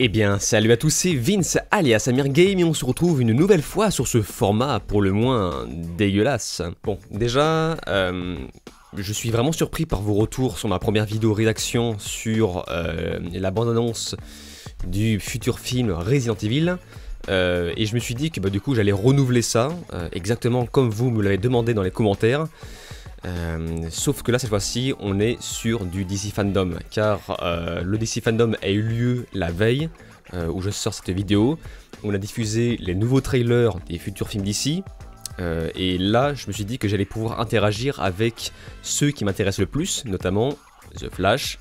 Eh bien, salut à tous, c'est Vince alias Amir Game et on se retrouve une nouvelle fois sur ce format pour le moins dégueulasse. Bon, déjà, je suis vraiment surpris par vos retours sur ma première vidéo rédaction sur la bande-annonce du futur film Resident Evil. Et je me suis dit que du coup j'allais renouveler ça, exactement comme vous me l'avez demandé dans les commentaires. Sauf que là cette fois-ci on est sur du DC Fandom car le DC Fandom a eu lieu la veille où je sors cette vidéo. On a diffusé les nouveaux trailers des futurs films DC et là je me suis dit que j'allais pouvoir interagir avec ceux qui m'intéressent le plus, notamment The Flash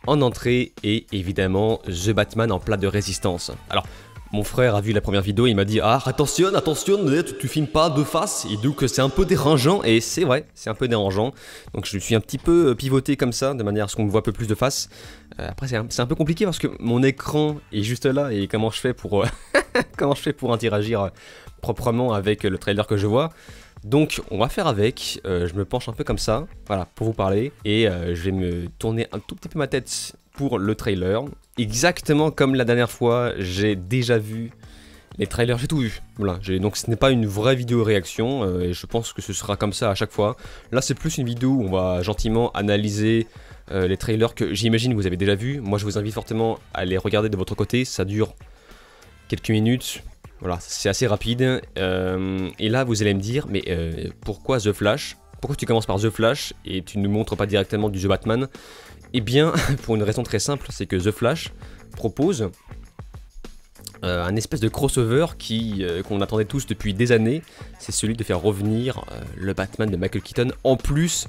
en entrée et évidemment The Batman en plat de résistance. Alors mon frère a vu la première vidéo, il m'a dit « Ah, attention, tu filmes pas de face » et donc c'est un peu dérangeant, et c'est vrai, c'est un peu dérangeant. Donc je suis un petit peu pivoté comme ça, de manière à ce qu'on me voit un peu plus de face. Après c'est un peu compliqué parce que mon écran est juste là, et comment je fais pour, comment je fais pour interagir proprement avec le trailer que je vois. Donc on va faire avec, je me penche un peu comme ça, voilà, pour vous parler, et je vais me tourner un tout petit peu ma tête pour le trailer. Exactement comme la dernière fois, j'ai déjà vu les trailers, j'ai tout vu. Voilà, donc ce n'est pas une vraie vidéo réaction, et je pense que ce sera comme ça à chaque fois. Là c'est plus une vidéo où on va gentiment analyser les trailers que j'imagine vous avez déjà vus. Moi je vous invite fortement à les regarder de votre côté, ça dure quelques minutes. Voilà, c'est assez rapide, et là vous allez me dire, mais pourquoi The Flash? Pourquoi tu commences par The Flash et tu ne montres pas directement du The Batman? Eh bien, pour une raison très simple, c'est que The Flash propose un espèce de crossover qu'on attendait tous depuis des années. C'est celui de faire revenir le Batman de Michael Keaton, en plus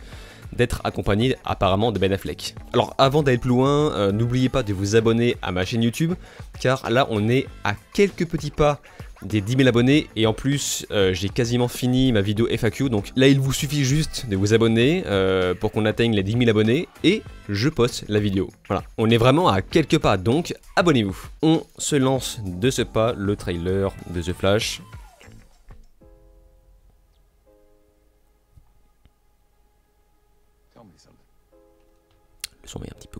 d'être accompagné apparemment de Ben Affleck. Alors avant d'aller plus loin, n'oubliez pas de vous abonner à ma chaîne YouTube, car là on est à quelques petits pas des 10 000 abonnés, et en plus j'ai quasiment fini ma vidéo FAQ, donc là il vous suffit juste de vous abonner pour qu'on atteigne les 10 000 abonnés, et je poste la vidéo. Voilà, on est vraiment à quelques pas, donc abonnez-vous. On se lance de ce pas le trailer de The Flash. Le son est un petit peu...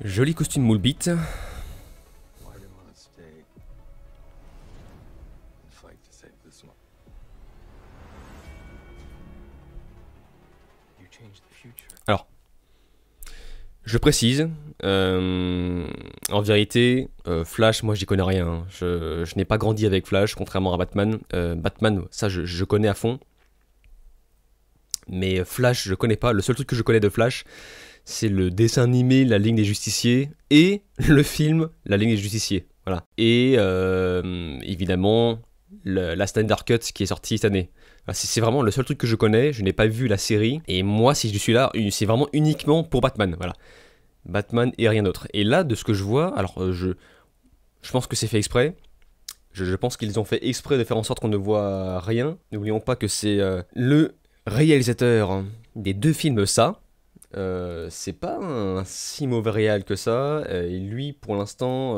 Joli costume moule bite. Alors, je précise, en vérité, Flash, moi j'y connais rien. Hein. Je n'ai pas grandi avec Flash, contrairement à Batman. Batman, ça je connais à fond. Mais Flash, je connais pas. Le seul truc que je connais de Flash, c'est le dessin animé La Ligue des Justiciers et le film La Ligue des Justiciers. Voilà. Et évidemment, la Snyder Cut qui est sortie cette année. Voilà, c'est vraiment le seul truc que je connais. Je n'ai pas vu la série. Et moi, si je suis là, c'est vraiment uniquement pour Batman. Voilà. Batman et rien d'autre. Et là, de ce que je vois, alors je pense que c'est fait exprès. Je pense qu'ils ont fait exprès de faire en sorte qu'on ne voit rien. N'oublions pas que c'est le réalisateur des deux films Ça. C'est pas un si mauvais réal que ça, et lui pour l'instant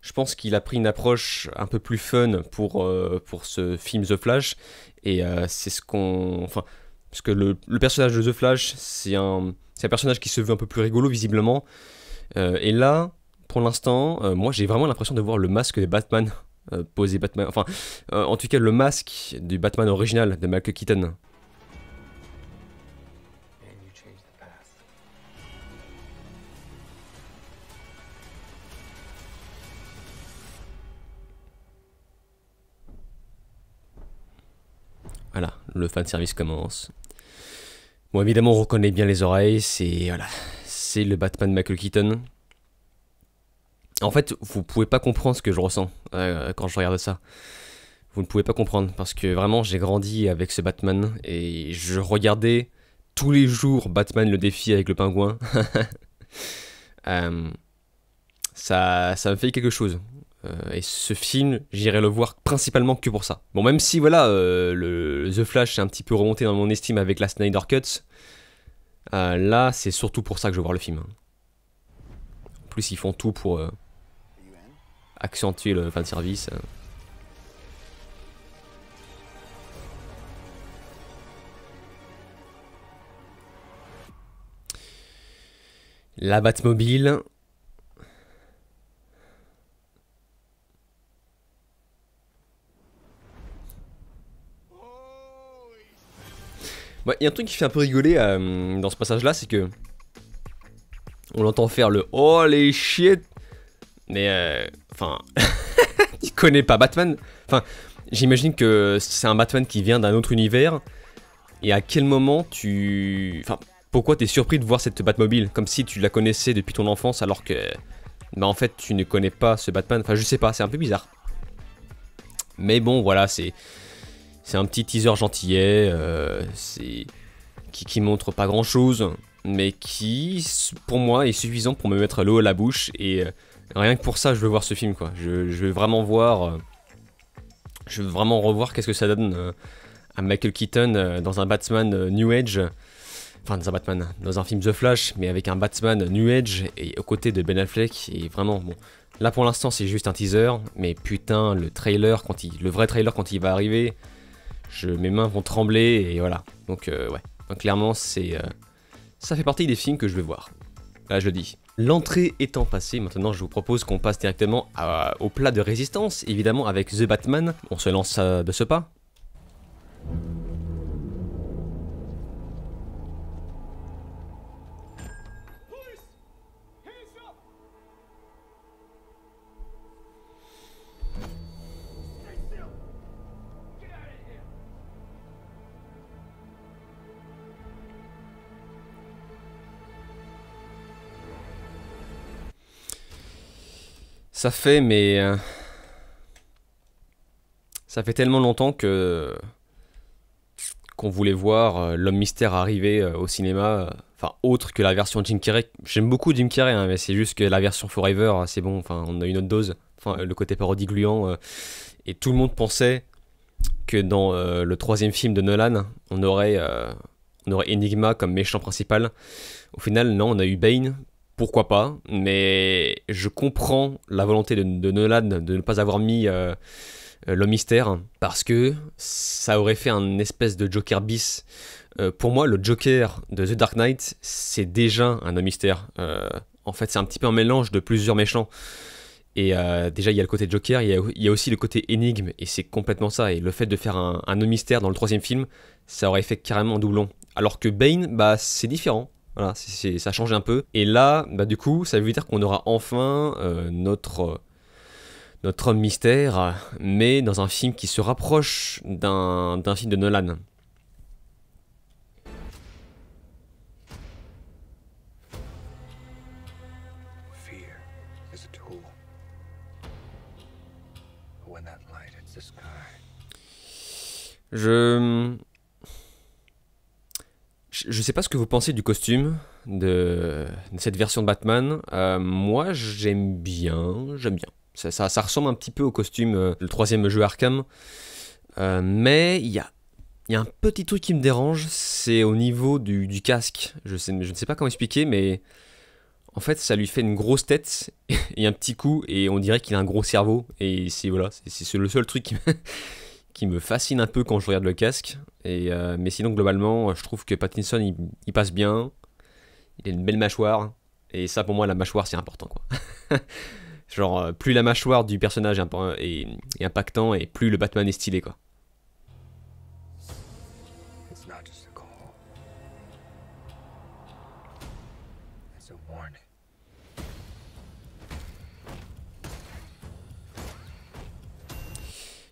je pense qu'il a pris une approche un peu plus fun pour ce film The Flash, et c'est ce qu'on... Enfin, parce que le personnage de The Flash c'est un personnage qui se veut un peu plus rigolo visiblement, et là pour l'instant moi j'ai vraiment l'impression de voir le masque de Batman posé Batman, enfin en tout cas le masque du Batman original de Michael Keaton. Voilà, le fanservice commence. Bon, évidemment, on reconnaît bien les oreilles, c'est voilà, c'est le Batman Michael Keaton. En fait, vous pouvez pas comprendre ce que je ressens quand je regarde ça. Vous ne pouvez pas comprendre, parce que vraiment, j'ai grandi avec ce Batman, et je regardais tous les jours Batman le défi avec le pingouin. Ça me fait quelque chose. Et ce film, j'irai le voir principalement que pour ça. Bon, même si voilà, le The Flash est un petit peu remonté dans mon estime avec la Snyder Cut, là c'est surtout pour ça que je veux voir le film. En plus ils font tout pour accentuer le fanservice. La Batmobile. Il y a un truc qui fait un peu rigoler dans ce passage-là, c'est que on l'entend faire le oh les shit, mais enfin, tu connais pas Batman. Enfin, j'imagine que c'est un Batman qui vient d'un autre univers. Et à quel moment enfin, pourquoi t'es surpris de voir cette Batmobile, comme si tu la connaissais depuis ton enfance, alors que, bah en fait, tu ne connais pas ce Batman. Enfin, je sais pas, c'est un peu bizarre. Mais bon, voilà, c'est un petit teaser gentillet, qui montre pas grand chose, mais qui, pour moi, est suffisant pour me mettre l'eau à la bouche. Et rien que pour ça, je veux voir ce film, quoi. Je veux vraiment voir, je veux vraiment revoir qu'est-ce que ça donne à Michael Keaton dans un Batman New Age. Enfin, dans un film The Flash, mais avec un Batman New Age et aux côtés de Ben Affleck. Et vraiment, bon, là pour l'instant, c'est juste un teaser, mais putain, le vrai trailer quand il va arriver. Mes mains vont trembler et voilà. Donc ouais, donc, clairement ça fait partie des films que je vais voir. Là je le dis. L'entrée étant passée, maintenant je vous propose qu'on passe directement au plat de résistance, évidemment avec The Batman. On se lance de ce pas. Ça fait, ça fait tellement longtemps qu'on voulait voir l'homme mystère arriver au cinéma, enfin autre que la version Jim Carrey. J'aime beaucoup Jim Carrey, hein, mais c'est juste que la version Forever, c'est bon, enfin on a une autre dose, enfin le côté parodie gluant, et tout le monde pensait que dans le troisième film de Nolan, on aurait Enigma comme méchant principal. Au final, non, on a eu Bane. Pourquoi pas, mais je comprends la volonté de Nolan de ne pas avoir mis l'homme mystère, parce que ça aurait fait un espèce de Joker bis. Pour moi, le Joker de The Dark Knight, c'est déjà un homme mystère. En fait, c'est un petit peu un mélange de plusieurs méchants. Et déjà, il y a le côté Joker, il y a aussi le côté énigme, et c'est complètement ça. Et le fait de faire un homme mystère dans le troisième film, ça aurait fait carrément un doublon. Alors que Bane, bah, c'est différent. Voilà, ça change un peu. Et là, bah, du coup, ça veut dire qu'on aura enfin notre homme mystère, mais dans un film qui se rapproche d'un film de Nolan. Je sais pas ce que vous pensez du costume de cette version de Batman. Moi, j'aime bien. Ça ressemble un petit peu au costume du troisième jeu Arkham. Mais il y a un petit truc qui me dérange, c'est au niveau du casque. Je ne sais pas comment expliquer, mais en fait, ça lui fait une grosse tête et un petit cou, et on dirait qu'il a un gros cerveau. Et c'est le seul truc qui me fascine un peu quand je regarde le casque. Mais sinon, globalement, je trouve que Pattinson, il passe bien. Il a une belle mâchoire. Et ça, pour moi, la mâchoire, c'est important, quoi. Genre, plus la mâchoire du personnage est impactant, et plus le Batman est stylé, quoi.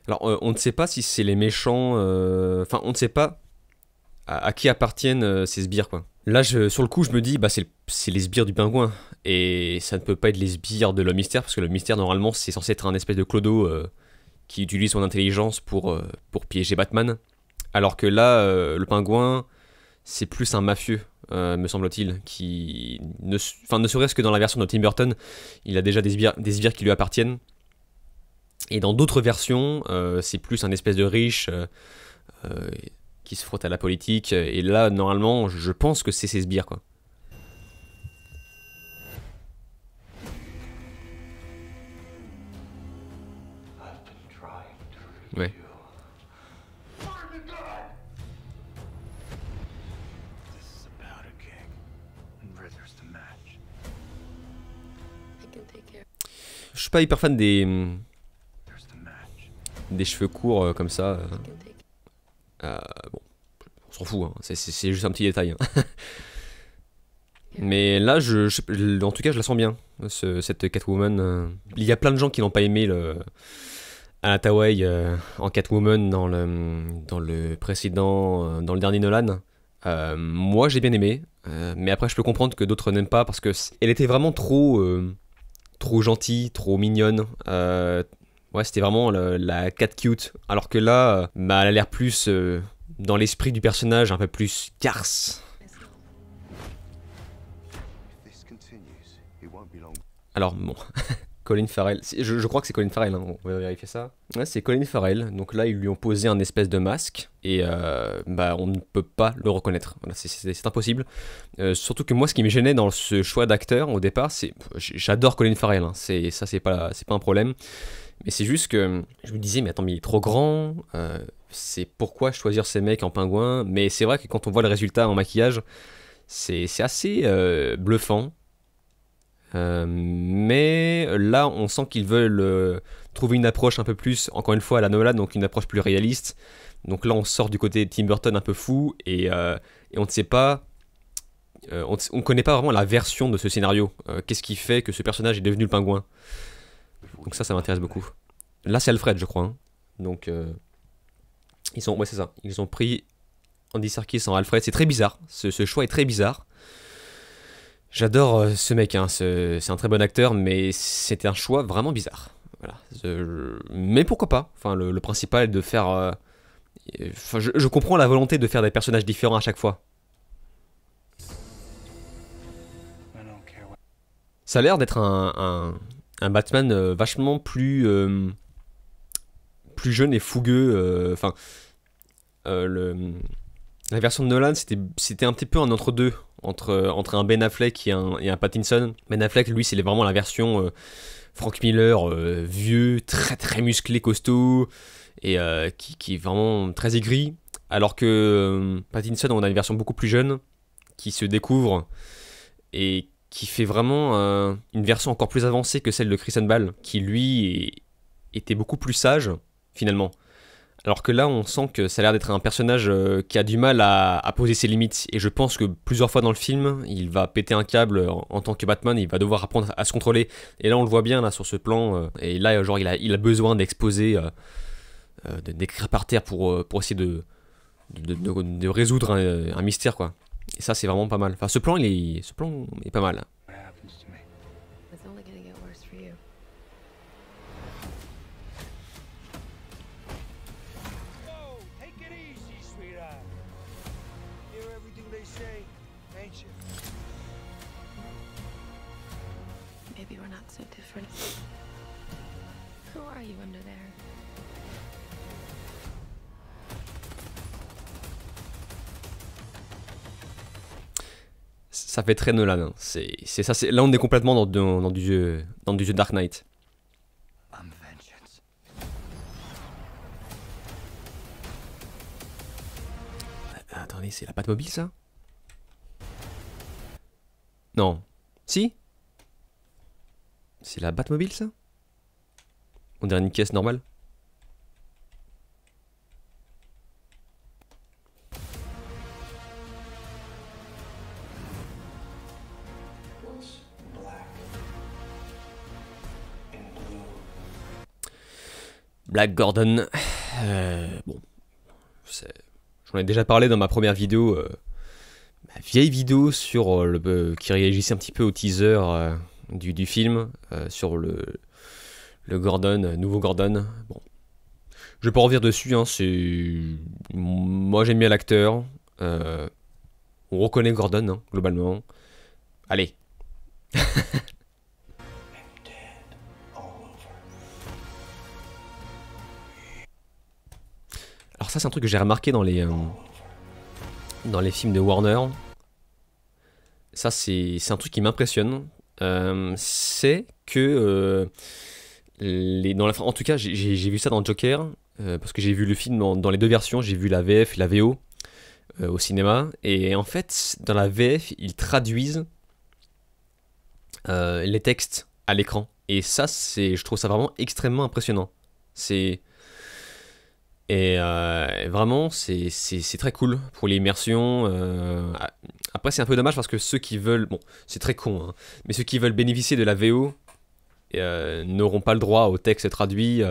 Alors, on ne sait pas si c'est les méchants... Enfin, on ne sait pas à qui appartiennent ces sbires, quoi. Là, sur le coup, je me dis, bah, c'est les sbires du pingouin. Et ça ne peut pas être les sbires de l'homme mystère, parce que le mystère, normalement, c'est censé être un espèce de clodo qui utilise son intelligence pour piéger Batman. Alors que là, le pingouin, c'est plus un mafieux, me semble-t-il, qui... ne serait-ce que dans la version de Tim Burton, il a déjà des sbires qui lui appartiennent. Et dans d'autres versions, c'est plus un espèce de riche qui se frotte à la politique. Et là, normalement, je pense que c'est ses sbires, quoi. Ouais. Je suis pas hyper fan des cheveux courts comme ça. Bon, on s'en fout, hein. C'est juste un petit détail. Hein. Mais là, en tout cas, je la sens bien, cette Catwoman. Il y a plein de gens qui n'ont pas aimé Anna Hathaway en Catwoman dans le précédent, dans le dernier Nolan. Moi, j'ai bien aimé, mais après, je peux comprendre que d'autres n'aiment pas parce que elle était vraiment trop gentille, trop mignonne. Ouais, c'était vraiment la cat cute. Alors que là, bah, elle a l'air plus dans l'esprit du personnage, un peu plus garce. Alors bon, Colin Farrell, je crois que c'est Colin Farrell, hein, on va vérifier ça. Ouais, c'est Colin Farrell, donc là ils lui ont posé un espèce de masque, et bah on ne peut pas le reconnaître, voilà, c'est impossible. Surtout que moi ce qui me gênait dans ce choix d'acteur au départ, c'est, j'adore Colin Farrell, hein, c'est pas un problème, mais c'est juste que je me disais mais attends mais il est trop grand, c'est pourquoi choisir ces mecs en pingouin, mais c'est vrai que quand on voit le résultat en maquillage, c'est assez bluffant. Mais là on sent qu'ils veulent trouver une approche un peu plus, encore une fois à la Nolan, donc une approche plus réaliste. Donc là on sort du côté Tim Burton un peu fou et on ne sait pas, on connaît pas vraiment la version de ce scénario. Qu'est-ce qui fait que ce personnage est devenu le pingouin? Donc ça m'intéresse beaucoup. Là c'est Alfred je crois, hein. Donc ouais c'est ça, ils ont pris Andy Serkis en Alfred, c'est très bizarre, ce choix est très bizarre. J'adore ce mec, hein. C'est un très bon acteur, mais c'était un choix vraiment bizarre. Voilà. Mais pourquoi pas? Enfin, le principal est de faire... Enfin, je comprends la volonté de faire des personnages différents à chaque fois. Ça a l'air d'être un Batman vachement plus jeune et fougueux. Enfin, la version de Nolan, c'était un petit peu un entre-deux. Entre un Ben Affleck et un Pattinson. Ben Affleck, lui, c'est vraiment la version Frank Miller, vieux, très très musclé, costaud, et qui est vraiment très aigri. Alors que Pattinson, on a une version beaucoup plus jeune, qui se découvre, et qui fait vraiment une version encore plus avancée que celle de Christian Bale, qui lui était beaucoup plus sage, finalement. Alors que là, on sent que ça a l'air d'être un personnage qui a du mal à poser ses limites. Et je pense que plusieurs fois dans le film, il va péter un câble en tant que Batman, il va devoir apprendre à se contrôler. Et là, on le voit bien là sur ce plan. Et là, genre, il a besoin d'exposer, d'écrire par terre pour essayer de résoudre un mystère, quoi. Et ça, c'est vraiment pas mal. Enfin, ce plan est pas mal. Maybe we're not so different. Who are you under there? Ça fait très Nolan, hein. C'est ça. Là, on est complètement dans du jeu Dark Knight. Attendez, c'est la Batmobile, ça? Non. Si? C'est la Batmobile, ça? On dirait une caisse normale. Black Gordon. Bon. J'en ai déjà parlé dans ma première vidéo. Ma vieille vidéo sur qui réagissait un petit peu au teaser du film. Sur le Gordon, nouveau Gordon. Bon. Je vais pas revenir dessus. Hein, moi j'aime bien l'acteur. On reconnaît Gordon, hein, globalement. Allez. Alors ça c'est un truc que j'ai remarqué dans les films de Warner. Ça c'est un truc qui m'impressionne. C'est que En tout cas, j'ai vu ça dans Joker, parce que j'ai vu le film dans les deux versions, j'ai vu la VF et la VO au cinéma, et en fait, dans la VF, ils traduisent les textes à l'écran, et ça, je trouve ça vraiment extrêmement impressionnant. Vraiment, c'est très cool pour l'immersion. Après, c'est un peu dommage parce que ceux qui veulent, bon, c'est très con, hein, mais ceux qui veulent bénéficier de la VO n'auront pas le droit au texte traduit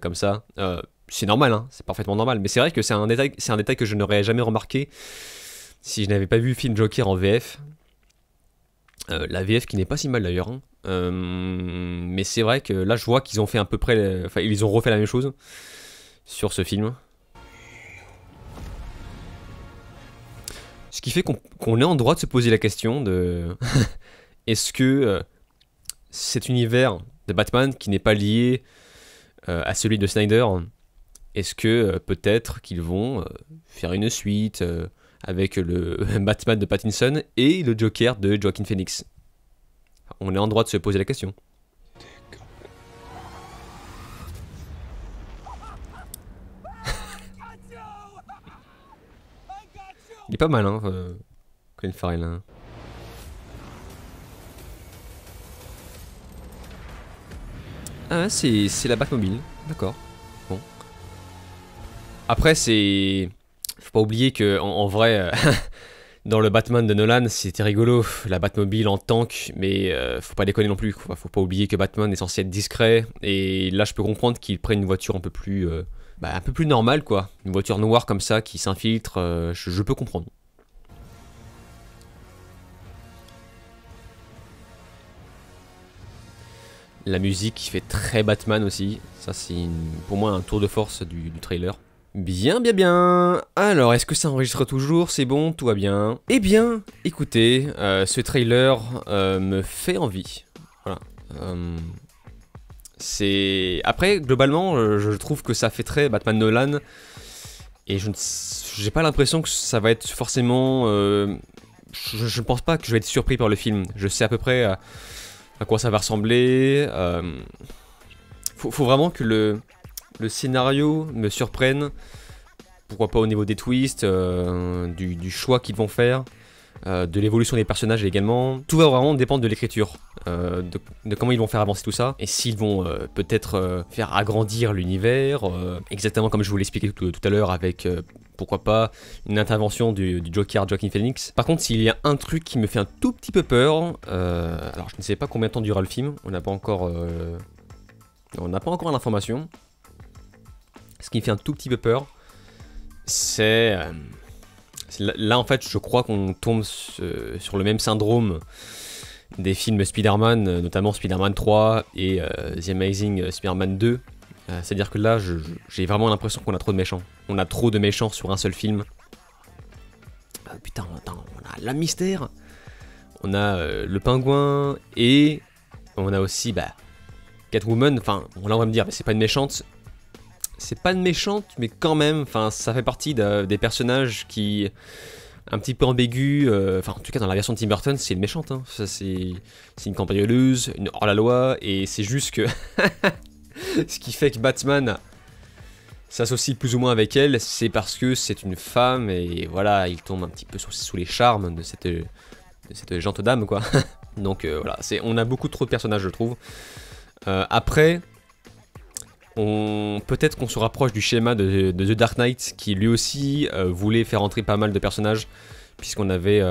comme ça. C'est normal, hein, c'est parfaitement normal. Mais c'est vrai que c'est un détail que je n'aurais jamais remarqué si je n'avais pas vu le film Joker en VF. La VF qui n'est pas si mal d'ailleurs. Hein. Mais c'est vrai que là, je vois qu'ils ont fait à peu près, enfin, ils ont refait la même chose sur ce film. Ce qui fait qu'on est en droit de se poser la question de est-ce que cet univers de Batman qui n'est pas lié à celui de Snyder, est-ce que peut-être qu'ils vont faire une suite avec le Batman de Pattinson et le Joker de Joaquin Phoenix? On est en droit de se poser la question. Il est pas mal, hein, Colin Farrell. Hein. Ah, c'est la Batmobile, d'accord. Bon. Après, faut pas oublier que, en vrai, dans le Batman de Nolan, c'était rigolo, la Batmobile en tank, mais faut pas déconner non plus, quoi. Faut pas oublier que Batman est censé être discret, et là, je peux comprendre qu'il prenne une voiture un peu plus normale, quoi. Une voiture noire comme ça, qui s'infiltre, je peux comprendre. La musique qui fait très Batman aussi, ça c'est pour moi un tour de force du trailer. Bien, bien, bien. Alors, est-ce que ça enregistre toujours? C'est bon, tout va bien. Eh bien, écoutez, ce trailer me fait envie. Voilà. Après, globalement, je trouve que ça fait très Batman Nolan. Et j'ai pas l'impression que ça va être forcément... je ne pense pas que je vais être surpris par le film. Je sais à peu près à quoi ça va ressembler. Faut vraiment que le scénario me surprenne. Pourquoi pas au niveau des twists, du choix qu'ils vont faire, de l'évolution des personnages également. Tout va vraiment dépendre de l'écriture, de comment ils vont faire avancer tout ça. Et s'ils vont peut-être faire agrandir l'univers, exactement comme je vous l'expliquais tout à l'heure avec... pourquoi pas une intervention du Joker Joaquin Phoenix. Par contre, s'il y a un truc qui me fait un tout petit peu peur, alors je ne sais pas combien de temps durera le film, on n'a pas encore l'information. Ce qui me fait un tout petit peu peur, c'est là en fait je crois qu'on tombe sur le même syndrome des films Spider-Man, notamment Spider-Man 3 et The Amazing Spider-Man 2. C'est-à-dire que là, j'ai vraiment l'impression qu'on a trop de méchants. On a trop de méchants sur un seul film. Putain, attends, on a la Mystère, on a le Pingouin, et on a aussi Catwoman. Enfin, là on va me dire, mais c'est pas une méchante. C'est pas une méchante, mais quand même, enfin, ça fait partie des personnages qui... un petit peu ambigu, enfin en tout cas dans la version de Tim Burton, c'est une méchante. Hein. C'est une cambrioleuse, une hors-la-loi, et c'est juste que... Ce qui fait que Batman s'associe plus ou moins avec elle, c'est parce que c'est une femme et voilà, il tombe un petit peu sous les charmes de cette gentille dame, quoi. Donc voilà, on a beaucoup trop de personnages, je trouve. Après, peut-être qu'on se rapproche du schéma de The Dark Knight, qui lui aussi voulait faire entrer pas mal de personnages, puisqu'on avait...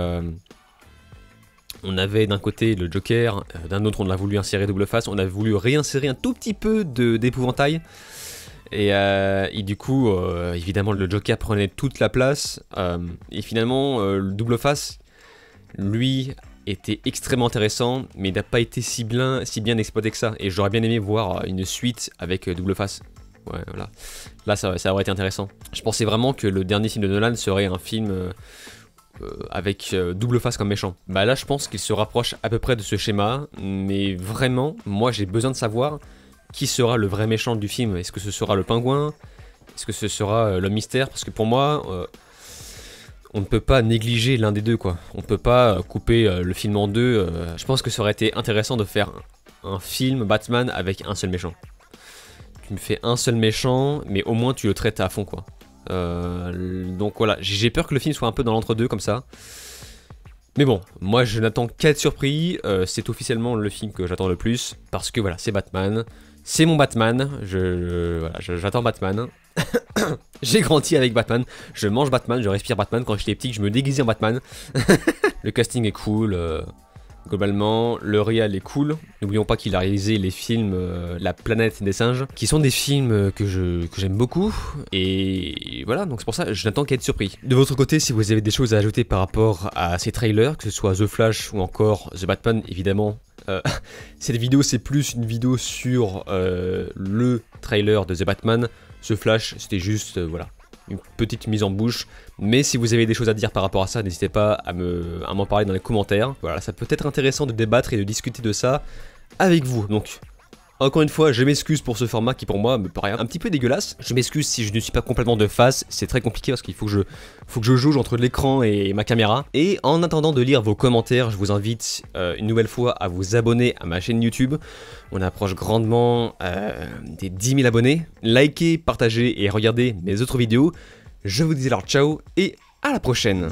on avait d'un côté le Joker, d'un autre on a voulu insérer Double Face, on a voulu réinsérer un tout petit peu d'épouvantail. Et du coup, évidemment, le Joker prenait toute la place. Et finalement, le Double Face, lui, était extrêmement intéressant, mais il n'a pas été si bien exploité que ça. Et j'aurais bien aimé voir une suite avec Double Face. Ouais, voilà. Là, ça aurait été intéressant. Je pensais vraiment que le dernier film de Nolan serait un film... avec Double Face comme méchant. Là je pense qu'il se rapproche à peu près de ce schéma, mais vraiment, moi j'ai besoin de savoir qui sera le vrai méchant du film. Est-ce que ce sera le Pingouin? Est-ce que ce sera l'Homme Mystère? Parce que pour moi, on ne peut pas négliger l'un des deux, quoi. On ne peut pas couper le film en deux. Je pense que ça aurait été intéressant de faire un film Batman avec un seul méchant. tu me fais un seul méchant, mais au moins tu le traites à fond quoi. Donc voilà, j'ai peur que le film soit un peu dans l'entre-deux comme ça. Mais bon, moi je n'attends qu'à être surpris, c'est officiellement le film que j'attends le plus, parce que voilà, c'est Batman, c'est mon Batman, j'attends Batman. J'ai grandi avec Batman, je mange Batman, je respire Batman, quand j'étais petit je me déguisais en Batman. Le casting est cool, globalement, le réal est cool. N'oublions pas qu'il a réalisé les films La planète des singes, qui sont des films que j'aime beaucoup. Et voilà, donc c'est pour ça que je n'attends qu'à être surpris. De votre côté, si vous avez des choses à ajouter par rapport à ces trailers, que ce soit The Flash ou encore The Batman, évidemment, cette vidéo c'est plus une vidéo sur le trailer de The Batman. The Flash, c'était juste, voilà, une petite mise en bouche. Mais si vous avez des choses à dire par rapport à ça, n'hésitez pas à m'en parler dans les commentaires. Voilà, ça peut être intéressant de débattre et de discuter de ça avec vous. Donc, encore une fois, je m'excuse pour ce format qui pour moi me paraît un petit peu dégueulasse. Je m'excuse si je ne suis pas complètement de face, c'est très compliqué parce qu'il faut que je jauge entre l'écran et ma caméra. Et en attendant de lire vos commentaires, je vous invite une nouvelle fois à vous abonner à ma chaîne YouTube. On approche grandement des 10 000 abonnés. Likez, partagez et regardez mes autres vidéos. Je vous dis alors ciao et à la prochaine.